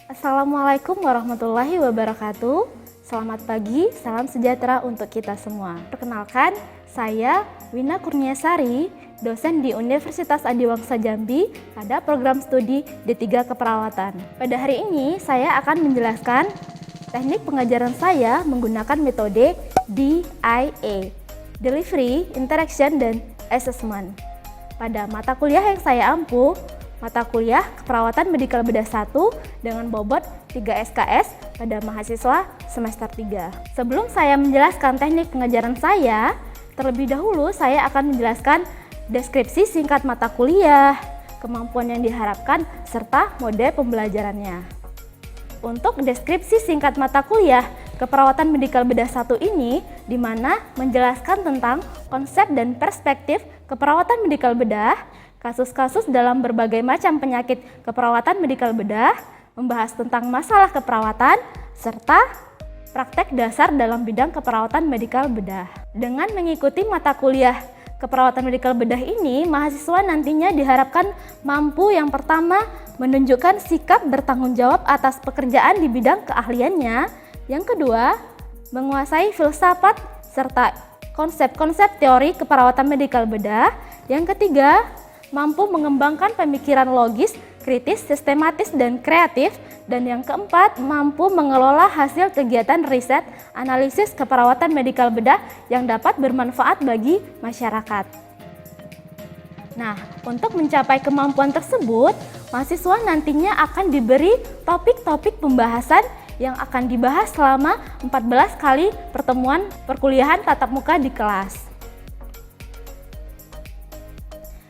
Assalamualaikum warahmatullahi wabarakatuh. Selamat pagi, salam sejahtera untuk kita semua. Perkenalkan, saya Wina Kurniasari, dosen di Universitas Adiwangsa Jambi pada program studi D3 Keperawatan. Pada hari ini, saya akan menjelaskan teknik pengajaran saya menggunakan metode DIA, Delivery, Interaction, dan Assessment. Pada mata kuliah yang saya ampu, mata kuliah Keperawatan Medikal Bedah 1 dengan bobot 3 SKS pada mahasiswa semester 3. Sebelum saya menjelaskan teknik pengajaran saya, terlebih dahulu saya akan menjelaskan deskripsi singkat mata kuliah, kemampuan yang diharapkan, serta mode pembelajarannya. Untuk deskripsi singkat mata kuliah Keperawatan Medikal Bedah 1 ini, di mana menjelaskan tentang konsep dan perspektif keperawatan medikal bedah, kasus-kasus dalam berbagai macam penyakit keperawatan medikal bedah, membahas tentang masalah keperawatan, serta praktek dasar dalam bidang keperawatan medikal bedah. Dengan mengikuti mata kuliah keperawatan medikal bedah ini, mahasiswa nantinya diharapkan mampu yang pertama menunjukkan sikap bertanggung jawab atas pekerjaan di bidang keahliannya, yang kedua menguasai filsafat serta konsep-konsep teori keperawatan medikal bedah, yang ketiga mampu mengembangkan pemikiran logis, kritis, sistematis, dan kreatif. Dan yang keempat, mampu mengelola hasil kegiatan riset, analisis keperawatan medikal bedah yang dapat bermanfaat bagi masyarakat. Nah, untuk mencapai kemampuan tersebut, mahasiswa nantinya akan diberi topik-topik pembahasan yang akan dibahas selama 14 kali pertemuan perkuliahan tatap muka di kelas.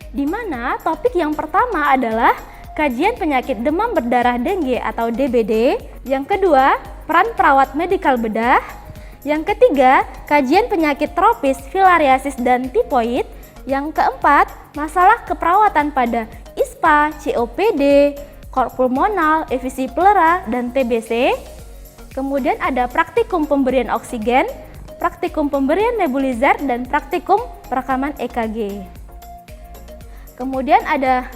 Di mana topik yang pertama adalah kajian penyakit demam berdarah dengue atau DBD, yang kedua peran perawat medikal bedah, yang ketiga kajian penyakit tropis, filariasis, dan tipoid, yang keempat masalah keperawatan pada ISPA, COPD, kor pulmonal, efisi pleura, dan TBC. Kemudian ada praktikum pemberian oksigen, praktikum pemberian nebulizer, dan praktikum perekaman EKG. Kemudian ada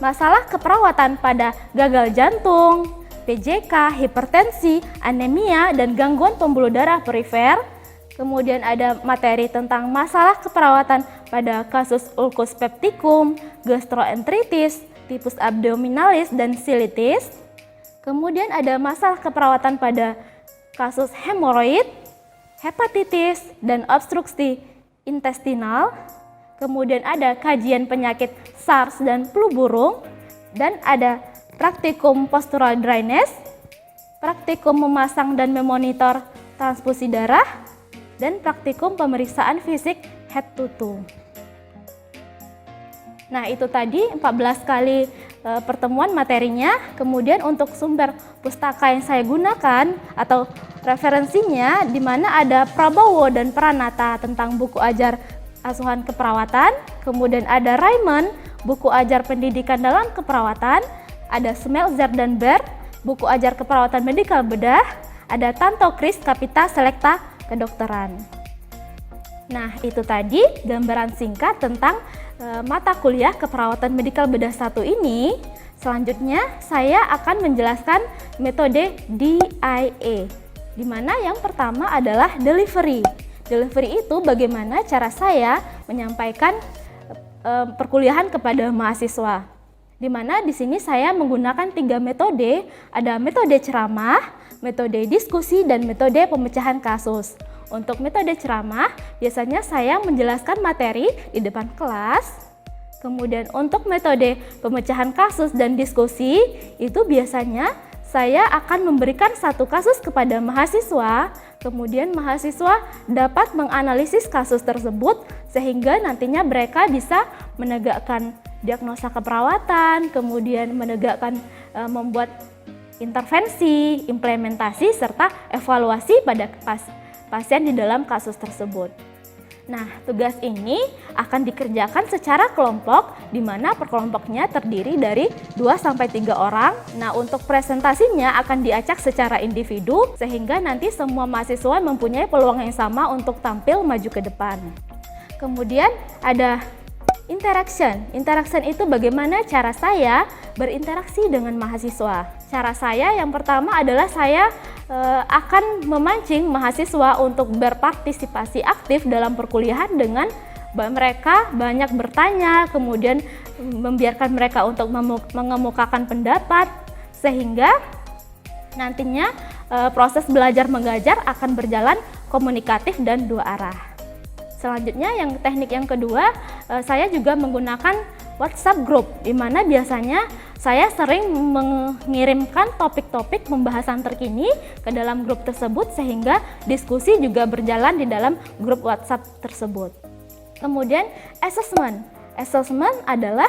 masalah keperawatan pada gagal jantung, PJK, hipertensi, anemia, dan gangguan pembuluh darah perifer. Kemudian ada materi tentang masalah keperawatan pada kasus ulkus peptikum, gastroenteritis, tifus abdominalis, dan silitis. Kemudian ada masalah keperawatan pada kasus hemoroid, hepatitis, dan obstruksi intestinal. Kemudian ada kajian penyakit SARS dan flu burung, dan ada praktikum postural dryness, praktikum memasang dan memonitor transfusi darah, dan praktikum pemeriksaan fisik head to toe. Nah, itu tadi 14 kali pertemuan materinya. Kemudian untuk sumber pustaka yang saya gunakan atau referensinya, di mana ada Prabowo dan Pranata tentang buku ajar asuhan keperawatan, kemudian ada Raymond, buku ajar pendidikan dalam keperawatan, ada Smeltzer dan Baer, buku ajar keperawatan medikal bedah, ada Tanto Kris Kapita Selekta Kedokteran. Nah, itu tadi gambaran singkat tentang mata kuliah keperawatan medikal bedah 1 ini. Selanjutnya saya akan menjelaskan metode DIA, di mana yang pertama adalah delivery. Delivery itu bagaimana cara saya menyampaikan perkuliahan kepada mahasiswa. Di mana di sini saya menggunakan 3 metode, ada metode ceramah, metode diskusi, dan metode pemecahan kasus. Untuk metode ceramah, biasanya saya menjelaskan materi di depan kelas. Kemudian untuk metode pemecahan kasus dan diskusi, itu biasanya saya akan memberikan satu kasus kepada mahasiswa, kemudian mahasiswa dapat menganalisis kasus tersebut sehingga nantinya mereka bisa menegakkan diagnosa keperawatan, kemudian menegakkan membuat intervensi, implementasi, serta evaluasi pada pasien di dalam kasus tersebut. Nah, tugas ini akan dikerjakan secara kelompok, di mana per kelompoknya terdiri dari 2-3 orang. Nah, untuk presentasinya akan diacak secara individu, sehingga nanti semua mahasiswa mempunyai peluang yang sama untuk tampil maju ke depan. Kemudian ada interaction. Interaction itu bagaimana cara saya berinteraksi dengan mahasiswa. Cara saya yang pertama adalah saya akan memancing mahasiswa untuk berpartisipasi aktif dalam perkuliahan dengan mereka banyak bertanya, kemudian membiarkan mereka untuk mengemukakan pendapat, sehingga nantinya proses belajar mengajar akan berjalan komunikatif dan dua arah. Selanjutnya teknik yang kedua, saya juga menggunakan WhatsApp group, di mana biasanya saya sering mengirimkan topik-topik pembahasan terkini ke dalam grup tersebut, sehingga diskusi juga berjalan di dalam grup WhatsApp tersebut. Kemudian assessment. Assessment adalah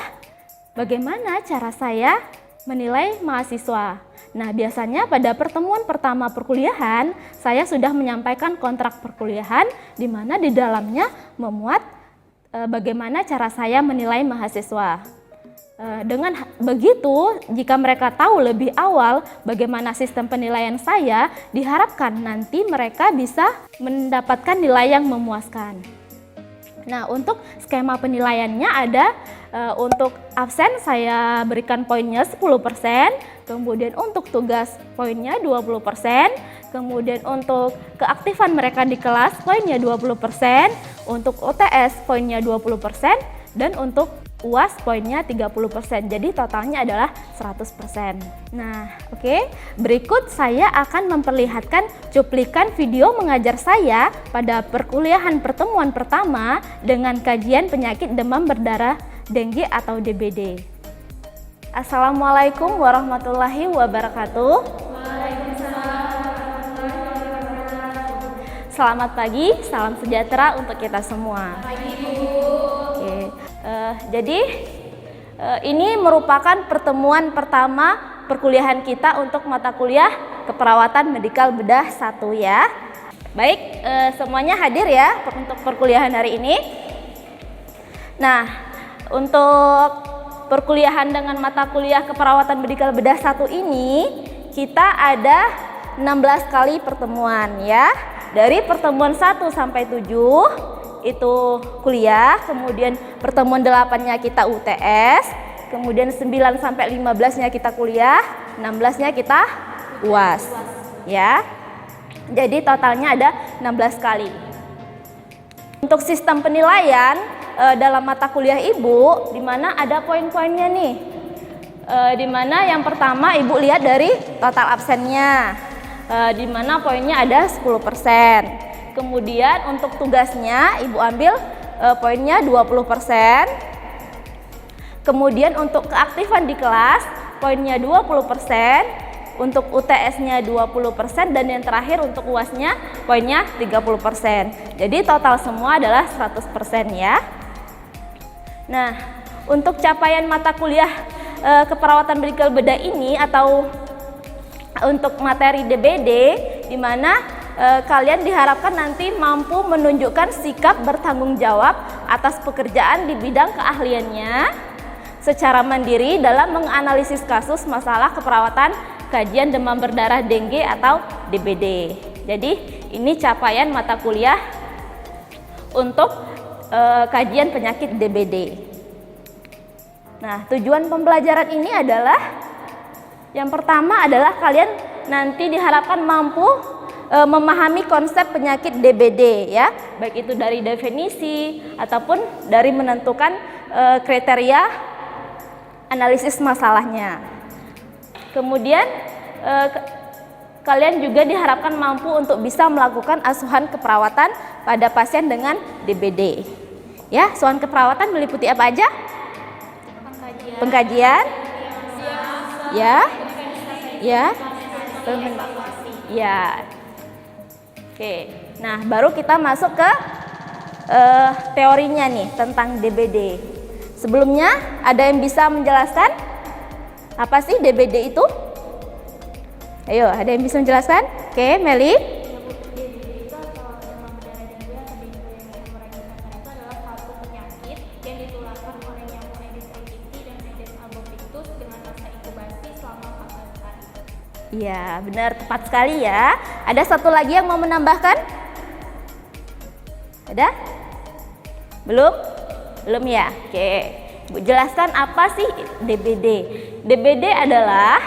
bagaimana cara saya menilai mahasiswa. Nah, biasanya pada pertemuan pertama perkuliahan, saya sudah menyampaikan kontrak perkuliahan, di mana di dalamnya memuat bagaimana cara saya menilai mahasiswa. Dengan begitu, jika mereka tahu lebih awal bagaimana sistem penilaian saya, diharapkan nanti mereka bisa mendapatkan nilai yang memuaskan. Nah, untuk skema penilaiannya ada, untuk absen saya berikan poinnya 10%, kemudian untuk tugas poinnya 20%, kemudian untuk keaktifan mereka di kelas poinnya 20%, untuk UTS poinnya 20%, dan untuk UAS poinnya 30%, jadi totalnya adalah 100%. Nah, oke. Berikut saya akan memperlihatkan cuplikan video mengajar saya pada perkuliahan pertemuan pertama dengan kajian penyakit demam berdarah dengue atau DBD. Assalamualaikum warahmatullahi wabarakatuh. Selamat pagi, salam sejahtera untuk kita semua. Jadi ini merupakan pertemuan pertama perkuliahan kita untuk mata kuliah keperawatan medikal bedah 1 ya. Baik, semuanya hadir ya untuk perkuliahan hari ini. Nah, untuk perkuliahan dengan mata kuliah keperawatan medikal bedah 1 ini kita ada 16 kali pertemuan ya. Dari pertemuan 1 sampai 7 itu kuliah, kemudian pertemuan 8-nya kita UTS, kemudian 9 sampai 15-nya kita kuliah, 16-nya kita UAS ya. Jadi totalnya ada 16 kali. Untuk sistem penilaian dalam mata kuliah Ibu, di mana ada poin-poinnya nih. Di mana yang pertama Ibu lihat dari total absennya, di mana poinnya ada 10%. Kemudian untuk tugasnya Ibu ambil poinnya 20%. Kemudian untuk keaktifan di kelas poinnya 20%, untuk UTS-nya 20%, dan yang terakhir untuk UAS-nya poinnya 30%. Jadi total semua adalah 100% ya. Nah, untuk capaian mata kuliah keperawatan medikal bedah ini atau untuk materi DBD, di mana kalian diharapkan nanti mampu menunjukkan sikap bertanggung jawab atas pekerjaan di bidang keahliannya secara mandiri dalam menganalisis kasus masalah keperawatan kajian demam berdarah dengue atau DBD. Jadi ini capaian mata kuliah untuk kajian penyakit DBD. Nah, tujuan pembelajaran ini adalah yang pertama adalah kalian nanti diharapkan mampu memahami konsep penyakit DBD ya, baik itu dari definisi ataupun dari menentukan kriteria analisis masalahnya. Kemudian kalian juga diharapkan mampu untuk bisa melakukan asuhan keperawatan pada pasien dengan DBD. Ya, asuhan keperawatan meliputi apa aja? Pengkajian, ya, ya. Oke, nah baru kita masuk ke teorinya nih tentang DBD. Sebelumnya ada yang bisa menjelaskan apa sih DBD itu? Ayo, ada yang bisa menjelaskan? Oke, Meli. DBD itu atau demam berdarah dengue atau dengue yang hemoragis itu adalah suatu penyakit yang ditularkan oleh nyamuk Aedes aegypti dan Aedes albopictus dengan masa inkubasi selama 14 hari. Iya, benar, tepat sekali ya. Ada satu lagi yang mau menambahkan? Ada? Belum? Belum ya? Oke. Bu, jelaskan apa sih DBD? DBD adalah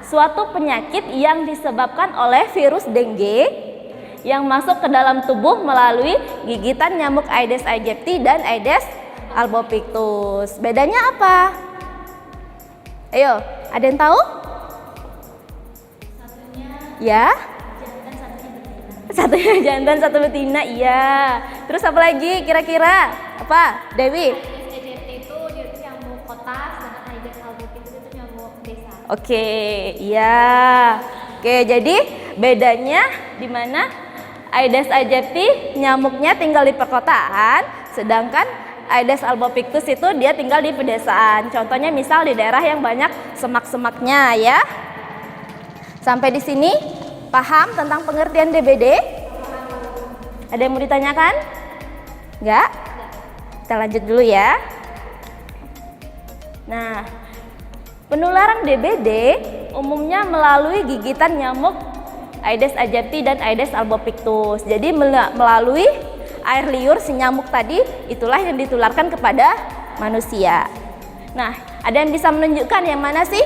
suatu penyakit yang disebabkan oleh virus dengue yang masuk ke dalam tubuh melalui gigitan nyamuk Aedes aegypti dan Aedes albopictus. Bedanya apa? Ayo, ada yang tahu? Ya? Satunya jantan, satu betina, iya. Terus apa lagi kira-kira? Apa, Dewi? Aedes aegypti itu dia tuh nyamuk kota, sedangkan Aedes albopictus itu nyamuk desa. Oke, iya. Oke, jadi bedanya di mana? Aedes aegypti nyamuknya tinggal di perkotaan, sedangkan Aedes albopictus itu dia tinggal di pedesaan. Contohnya misal di daerah yang banyak semak-semaknya ya. Sampai di sini paham tentang pengertian DBD? Ada yang mau ditanyakan? Enggak? Kita lanjut dulu ya. Nah, penularan DBD umumnya melalui gigitan nyamuk Aedes aegypti dan Aedes albopictus. Jadi melalui air liur si nyamuk tadi, itulah yang ditularkan kepada manusia. Nah, ada yang bisa menunjukkan yang mana sih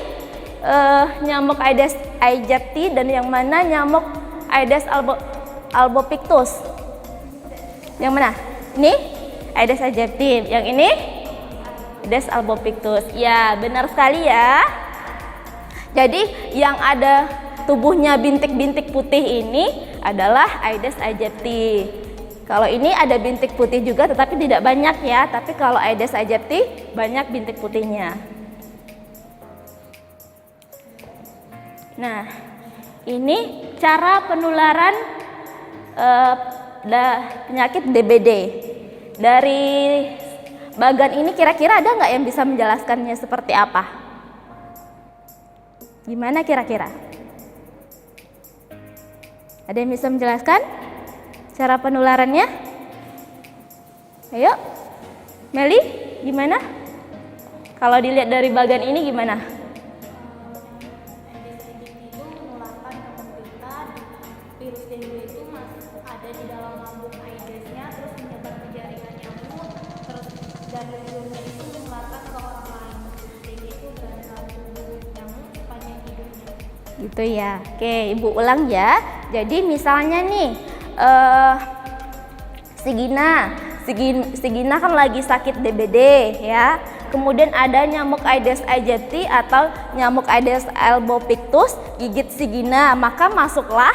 nyamuk Aedes aegypti dan yang mana nyamuk Aedes albopictus? Yang mana? Ini Aedes aegypti, yang ini Aedes albopictus. Ya, benar sekali ya. Jadi yang ada tubuhnya bintik-bintik putih ini adalah Aedes aegypti. Kalau ini ada bintik putih juga tetapi tidak banyak ya. Tapi kalau Aedes aegypti banyak bintik putihnya. Nah, ini cara penularan penyakit DBD. Dari bagan ini kira-kira ada nggak yang bisa menjelaskannya seperti apa? Gimana kira-kira? Ada yang bisa menjelaskan cara penularannya? Ayo, Meli, gimana? Kalau dilihat dari bagan ini gimana? Aedes aegypti itu menularkan ke penderita. Virus dengue itu masih ada di dalam lambung Aedesnya, terus menyebar ke jaringan nyamuk, terus dan liurnya itu menularkan ke orang lain. Dengue itu berada dalam tubuh nyamuk sepanjang hidupnya. Gitu ya. Oke, Ibu ulang ya. Jadi misalnya nih, si Gina kan lagi sakit DBD ya. Kemudian ada nyamuk Aedes aegypti atau nyamuk Aedes albopictus gigit si Gina, maka masuklah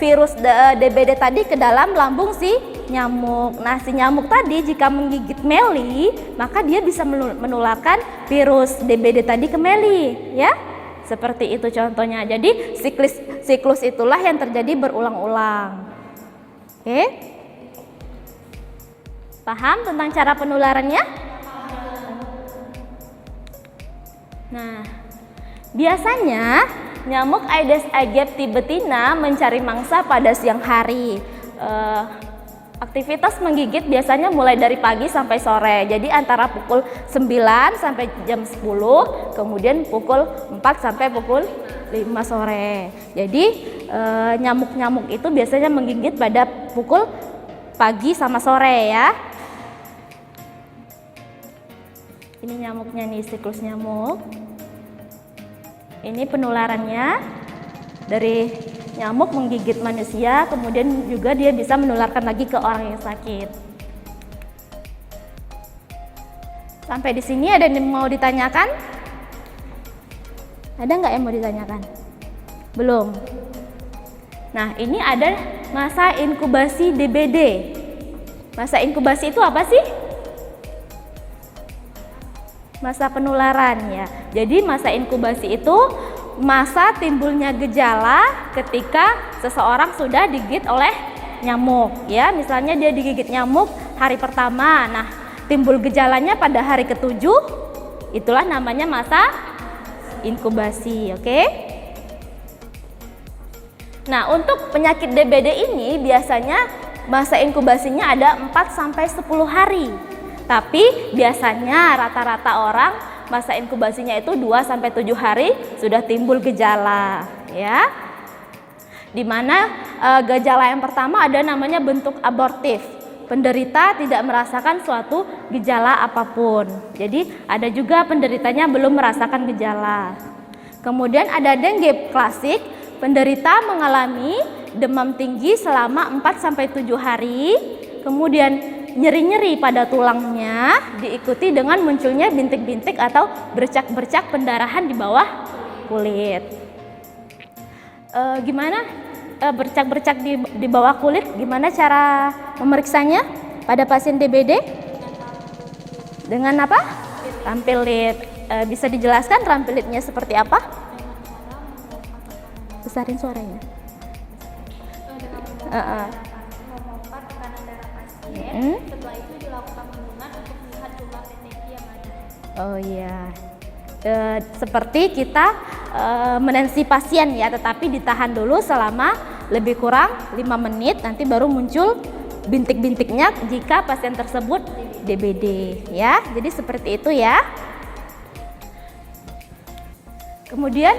virus DBD tadi ke dalam lambung si nyamuk. Nah, si nyamuk tadi jika menggigit Meli, maka dia bisa menularkan virus DBD tadi ke Meli, ya. Seperti itu contohnya. Jadi siklus itulah yang terjadi berulang-ulang. Oke? Paham tentang cara penularannya? Nah, biasanya nyamuk Aedes aegypti betina mencari mangsa pada siang hari. Aktivitas menggigit biasanya mulai dari pagi sampai sore. Jadi antara pukul 9 sampai jam 10, kemudian pukul 4 sampai pukul 5 sore. Jadi nyamuk-nyamuk itu biasanya menggigit pada pukul pagi sama sore ya. Ini nyamuknya nih, siklus nyamuk. Ini penularannya dari nyamuk menggigit manusia, kemudian juga dia bisa menularkan lagi ke orang yang sakit. Sampai di sini ada yang mau ditanyakan? Ada nggak yang mau ditanyakan? Belum. Nah, ini ada masa inkubasi DBD. Masa inkubasi itu apa sih? Masa penularan ya. Jadi masa inkubasi itu masa timbulnya gejala ketika seseorang sudah digigit oleh nyamuk ya. Misalnya dia digigit nyamuk hari pertama, nah timbul gejalanya pada hari ke-7, itulah namanya masa inkubasi. Oke? Nah, untuk penyakit DBD ini biasanya masa inkubasinya ada 4-10 hari. Tapi biasanya rata-rata orang masa inkubasinya itu 2-7 hari sudah timbul gejala ya. Dimana gejala yang pertama ada namanya bentuk abortif. penderita tidak merasakan suatu gejala apapun. Jadi ada juga penderitanya belum merasakan gejala. Kemudian ada dengue klasik, penderita mengalami demam tinggi selama 4-7 hari, kemudian nyeri-nyeri pada tulangnya diikuti dengan munculnya bintik-bintik atau bercak-bercak pendarahan di bawah kulit. Gimana? Bercak-bercak di bawah kulit, gimana cara memeriksanya pada pasien DBD? Dengan apa? Rampilit. Bisa dijelaskan rampilitnya seperti apa? Besarin suaranya. Memompa tekanan darah pasien. Setelah itu dilakukan bendungan untuk melihat jumlah PTG yang ada. Oh iya. Seperti kita menensi pasien ya, tetapi ditahan dulu selama lebih kurang 5 menit, nanti baru muncul bintik-bintiknya jika pasien tersebut DBD ya. Jadi seperti itu ya. Kemudian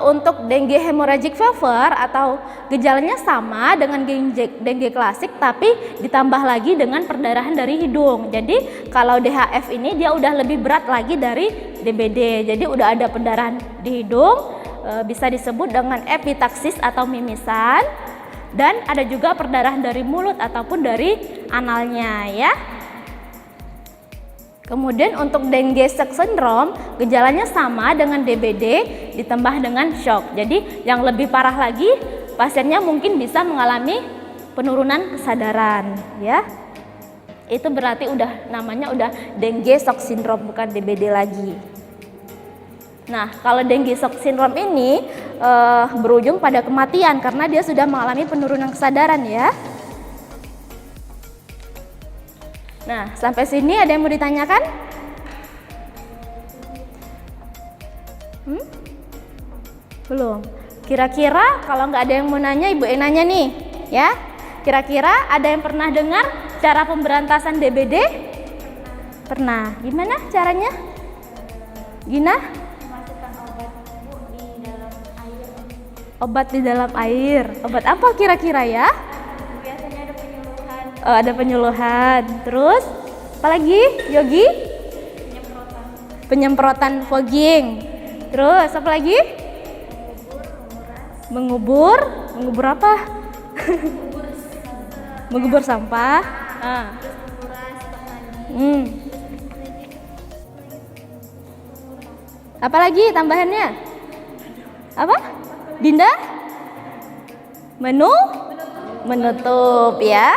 untuk dengue hemorrhagic fever atau gejalanya sama dengan dengue klasik, tapi ditambah lagi dengan perdarahan dari hidung. Jadi kalau DHF ini dia udah lebih berat lagi dari DBD. Jadi udah ada pendarahan di hidung, bisa disebut dengan epitaksis atau mimisan, dan ada juga perdarahan dari mulut ataupun dari analnya ya. Kemudian untuk dengue shock syndrome, gejalanya sama dengan DBD ditambah dengan shock. Jadi yang lebih parah lagi, pasiennya mungkin bisa mengalami penurunan kesadaran ya. Itu berarti namanya udah dengue shock syndrome, bukan DBD lagi. Nah, kalau dengue shock syndrome ini berujung pada kematian karena dia sudah mengalami penurunan kesadaran ya. Nah, sampai sini ada yang mau ditanyakan? Belum. Kira-kira kalau nggak ada yang mau nanya, Ibu yang nanya nih, ya. Kira-kira ada yang pernah dengar cara pemberantasan DBD? Pernah. Gimana caranya? Gina? Masukkan obat di dalam air. Obat di dalam air. Obat apa kira-kira ya? Biasanya ada penyuluhan. Oh, ada penyuluhan. Terus apa lagi? Yogi? Penyemprotan fogging. Terus apa lagi? Mengubur apa? Mengubur sampah. Apa lagi tambahannya? Apa? Dinda? Menutup ya.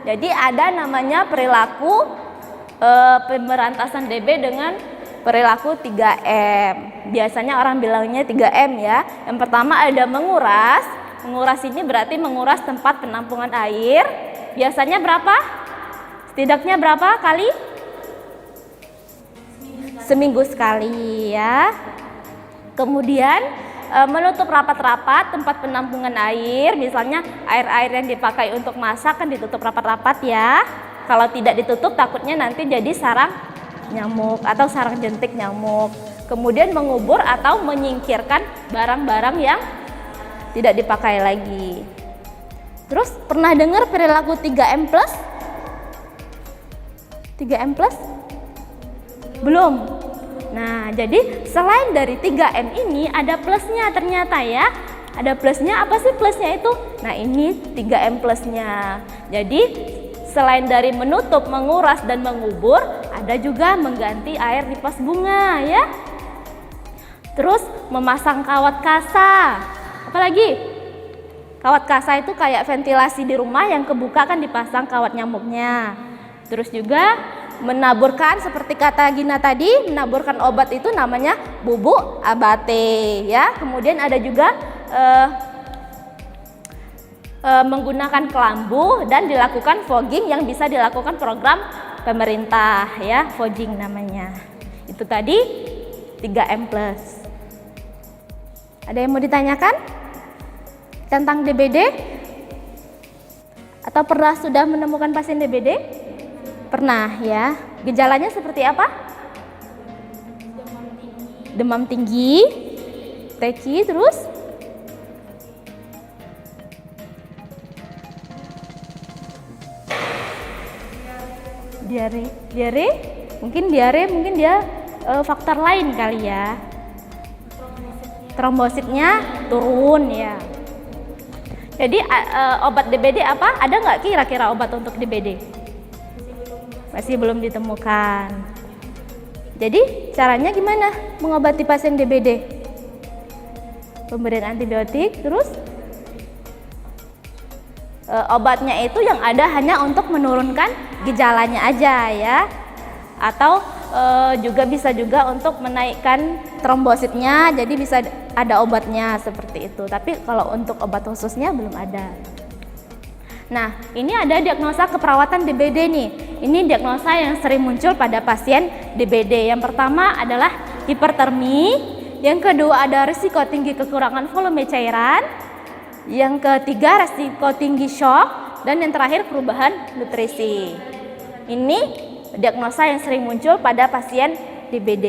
Jadi ada namanya perilaku pemberantasan DB dengan perilaku 3M. Biasanya orang bilangnya 3M ya. Yang pertama ada menguras. Menguras ini berarti menguras tempat penampungan air. Biasanya berapa? Setidaknya berapa kali? Seminggu sekali ya. Kemudian menutup rapat-rapat tempat penampungan air, misalnya air-air yang dipakai untuk masak kan ditutup rapat-rapat ya. Kalau tidak ditutup takutnya nanti jadi sarang nyamuk atau sarang jentik nyamuk. Kemudian mengubur atau menyingkirkan barang-barang yang tidak dipakai lagi. Terus pernah dengar perilaku 3M+? 3M+? Belum. Nah, jadi selain dari 3M ini ada plusnya ternyata ya. Ada plusnya, apa sih plusnya itu? Nah, ini 3M plusnya. Jadi selain dari menutup, menguras, dan mengubur, ada juga mengganti air di vas bunga ya. Terus memasang kawat kasa. Apalagi? Kawat kasa itu kayak ventilasi di rumah yang kebuka kan dipasang kawat nyamuknya. Terus juga menaburkan seperti kata Gina tadi, menaburkan obat itu namanya bubuk abate ya. Kemudian ada juga menggunakan kelambu dan dilakukan fogging yang bisa dilakukan program pemerintah ya, fogging namanya. Itu tadi 3M+. Ada yang mau ditanyakan tentang DBD? Atau pernah sudah menemukan pasien DBD? Pernah ya. Gejalanya seperti apa? Demam tinggi, teki, terus Diare, mungkin dia faktor lain kali ya. Trombositnya turun ya. Jadi obat DBD apa? Ada nggak kira-kira obat untuk DBD? Masih belum ditemukan. Jadi caranya gimana mengobati pasien DBD? Pemberian antibiotik, terus obatnya itu yang ada hanya untuk menurunkan gejalanya aja ya, atau juga bisa juga untuk menaikkan trombositnya, jadi bisa ada obatnya seperti itu. Tapi kalau untuk obat khususnya belum ada. Nah, ini ada diagnosa keperawatan DBD nih. Ini diagnosa yang sering muncul pada pasien DBD. Yang pertama adalah hipertermi, yang kedua ada risiko tinggi kekurangan volume cairan, yang ketiga resiko tinggi shock, dan yang terakhir perubahan nutrisi. Ini diagnosa yang sering muncul pada pasien DBD.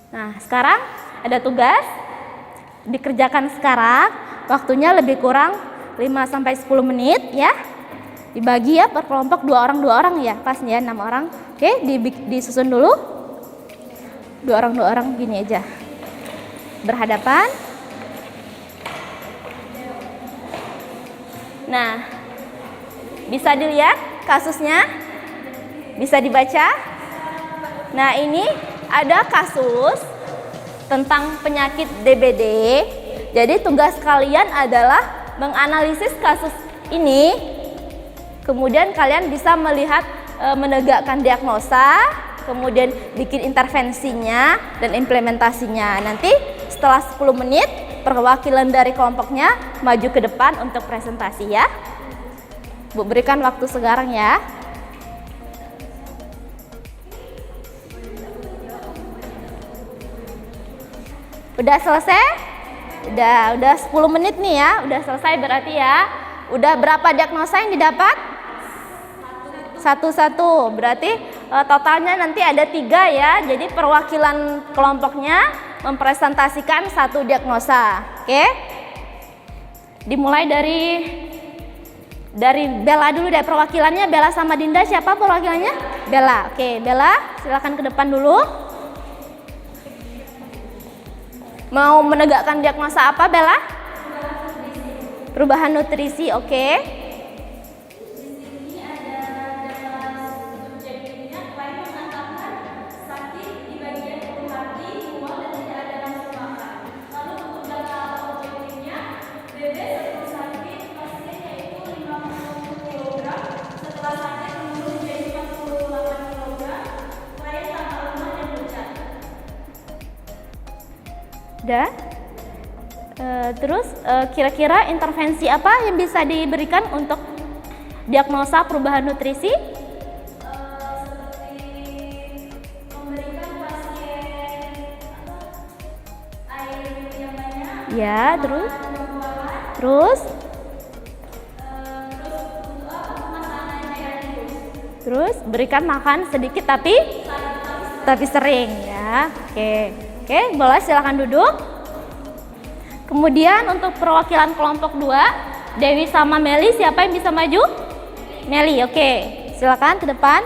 Nah, sekarang ada tugas dikerjakan sekarang, waktunya lebih kurang 5-10 menit ya. Dibagi ya per kelompok 2 orang ya, pas ya 6 orang. Oke, disusun dulu. 2 orang gini aja. Berhadapan. Nah, bisa dilihat kasusnya? Bisa dibaca? Nah, ini ada kasus tentang penyakit DBD. Jadi tugas kalian adalah menganalisis kasus ini. Kemudian kalian bisa melihat menegakkan diagnosa, kemudian bikin intervensinya dan implementasinya. Nanti setelah 10 menit perwakilan dari kelompoknya maju ke depan untuk presentasi ya. Bu berikan waktu sekarang ya. Udah selesai? Udah 10 menit nih ya, udah selesai berarti ya. Udah berapa diagnosa yang didapat? Satu-satu, berarti totalnya nanti ada 3 ya. Jadi perwakilan kelompoknya mempresentasikan 1 diagnosa. Oke? Dimulai dari Bella dulu deh, perwakilannya Bella sama Dinda. Siapa perwakilannya? Bella. Oke, Bella silakan ke depan dulu. Mau menegakkan diagnosa apa, Bella? Perubahan nutrisi, oke. Udah. Terus kira-kira intervensi apa yang bisa diberikan untuk diagnosa perubahan nutrisi? Seperti memberikan pasien air yang banyak. Ya, terus terus berikan makan sedikit tapi sering ya. Oke, boleh silakan duduk. Kemudian untuk perwakilan kelompok 2, Dewi sama Meli, siapa yang bisa maju? Meli, oke. Silakan ke depan.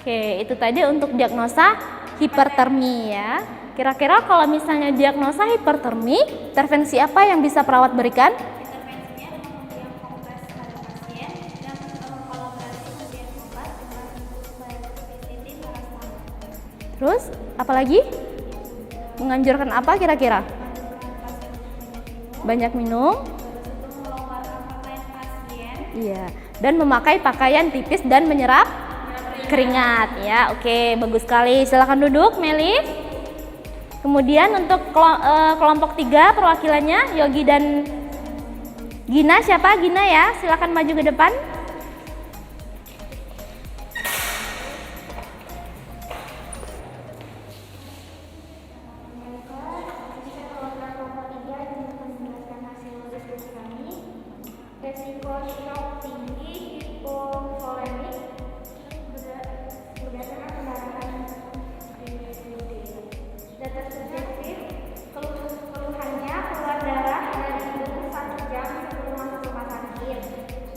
Oke, itu tadi untuk diagnosa hipertermi ya. Kira-kira kalau misalnya diagnosa hipertermi, intervensi apa yang bisa perawat berikan? Intervensinya memberikan kompres pada pasien dan kolaborasi memberikan obat dengan spesifik paracetamol. Terus, apalagi? Menganjurkan apa kira-kira? Banyak minum. Iya, dan memakai pakaian tipis dan menyerap keringat ya. Oke, bagus sekali. Silakan duduk, Meli. Kemudian untuk kelompok 3 perwakilannya Yogi dan Gina. Siapa? Gina ya, silakan maju ke depan. Resiko shock tinggi hipovolemik berdasarkan pendarahan DBD. Data subjektif, keluhannya keluar darah dari hidung 1 jam sebelum masuk rumah sakit.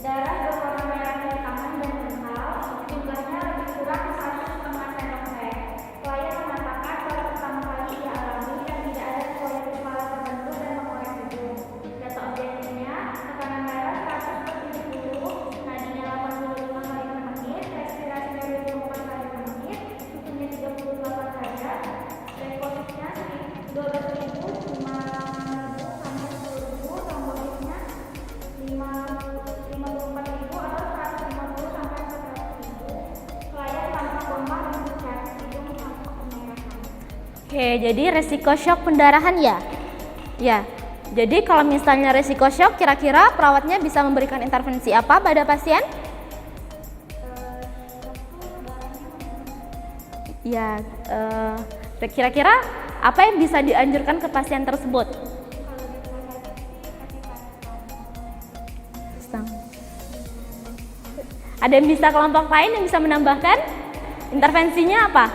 Darah berwarna merah di tangan dan kental, jumlahnya lebih kurang 1,5 sendok teh. Klien mengatakan baru pertama kali dialami dan tidak ada proyek kepala terbentuk dan mengorek hidung. Data objektifnya, tekanan darah 170, nadinya 85 kali per menit, respirasi dari 24 kali per menit, suhunya 38 derajat, leukosiknya 12.000, 5.000 sampai 10.000, trombositnya 54.000 atau 150 sampai 400.000. Klien tanpa koma dan cari hidung tanpa kemerahan. Oke, jadi resiko shock pendarahan ya? Ya. Jadi kalau misalnya resiko shock, kira-kira perawatnya bisa memberikan intervensi apa pada pasien? Ya, kira-kira apa yang bisa dianjurkan ke pasien tersebut? Ada yang bisa kelompok lain yang bisa menambahkan? Intervensinya apa?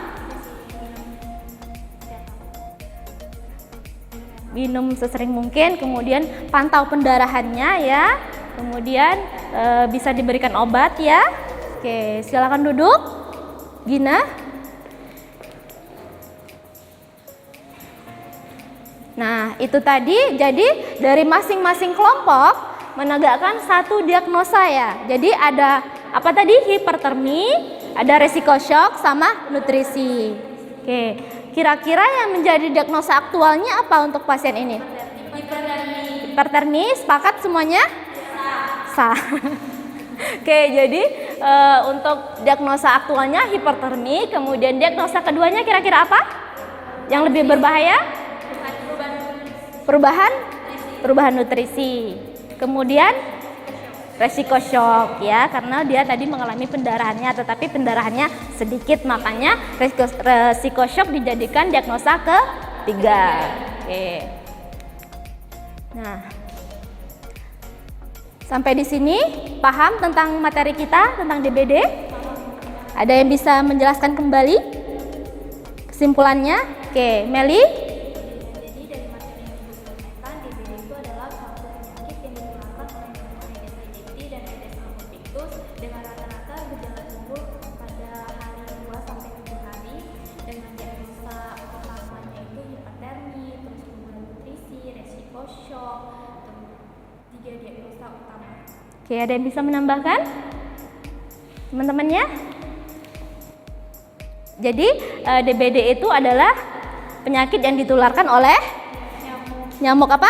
Minum sesering mungkin, kemudian pantau pendarahannya ya, kemudian bisa diberikan obat ya. Oke, silakan duduk, Gina. Nah, itu tadi, jadi dari masing-masing kelompok menegakkan satu diagnosa ya. Jadi ada apa tadi? Hipertermi, ada resiko shock, sama nutrisi. Oke. Kira-kira yang menjadi diagnosa aktualnya apa untuk pasien ini? Hipertermi, sepakat semuanya? Sah. Oke, jadi untuk diagnosa aktualnya hipertermi, kemudian diagnosa keduanya kira-kira apa? Yang lebih berbahaya? Perubahan nutrisi. Kemudian resiko shock ya, karena dia tadi mengalami pendarahannya, tetapi pendarahannya sedikit, makanya resiko shock dijadikan diagnosa ketiga. Oke. Nah, sampai di sini paham tentang materi kita tentang DBD? Ada yang bisa menjelaskan kembali kesimpulannya? Oke, Meli. Dengan rata-rata gejala timbul pada hari 2 sampai 7 hari dengan diagnosa utamanya itu hipertermi, terus perubahan nutrisi, resiko shock, 3 diagnosa utama. Oke, ada yang bisa menambahkan? Teman-temannya? Jadi DBD itu adalah penyakit yang ditularkan oleh nyamuk apa?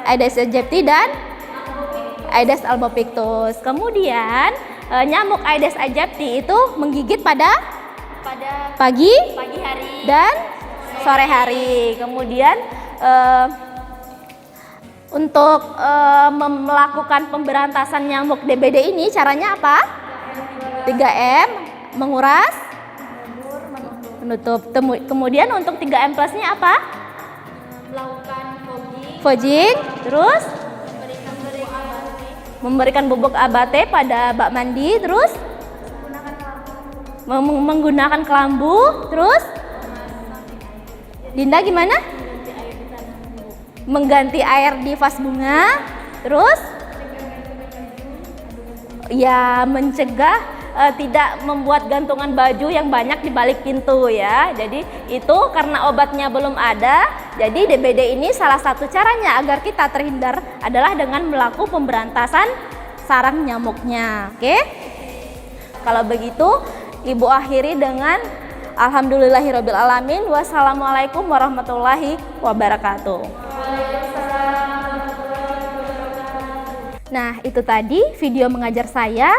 Aedes aegypti dan Aedes albopictus. Kemudian nyamuk Aedes aegypti itu menggigit pada pagi hari dan sore hari. Kemudian untuk melakukan pemberantasan nyamuk DBD ini caranya apa? 3M, menguras, menutup. Kemudian untuk 3M plusnya apa? melakukan Fogging, terus memberikan bubuk abate pada bak mandi, terus menggunakan kelambu, terus Dinda gimana? Mengganti air di vas bunga, terus ya mencegah tidak membuat gantungan baju yang banyak di balik pintu ya. Jadi itu karena obatnya belum ada, jadi DBD ini salah satu caranya agar kita terhindar adalah dengan melakukan pemberantasan sarang nyamuknya. Oke? Kalau begitu Ibu akhiri dengan alhamdulillahirabbil alamin. Wassalamualaikum warahmatullahi wabarakatuh. Nah, itu tadi video mengajar saya.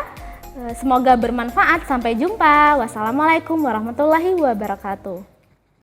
Semoga bermanfaat. Sampai jumpa. Wassalamualaikum warahmatullahi wabarakatuh.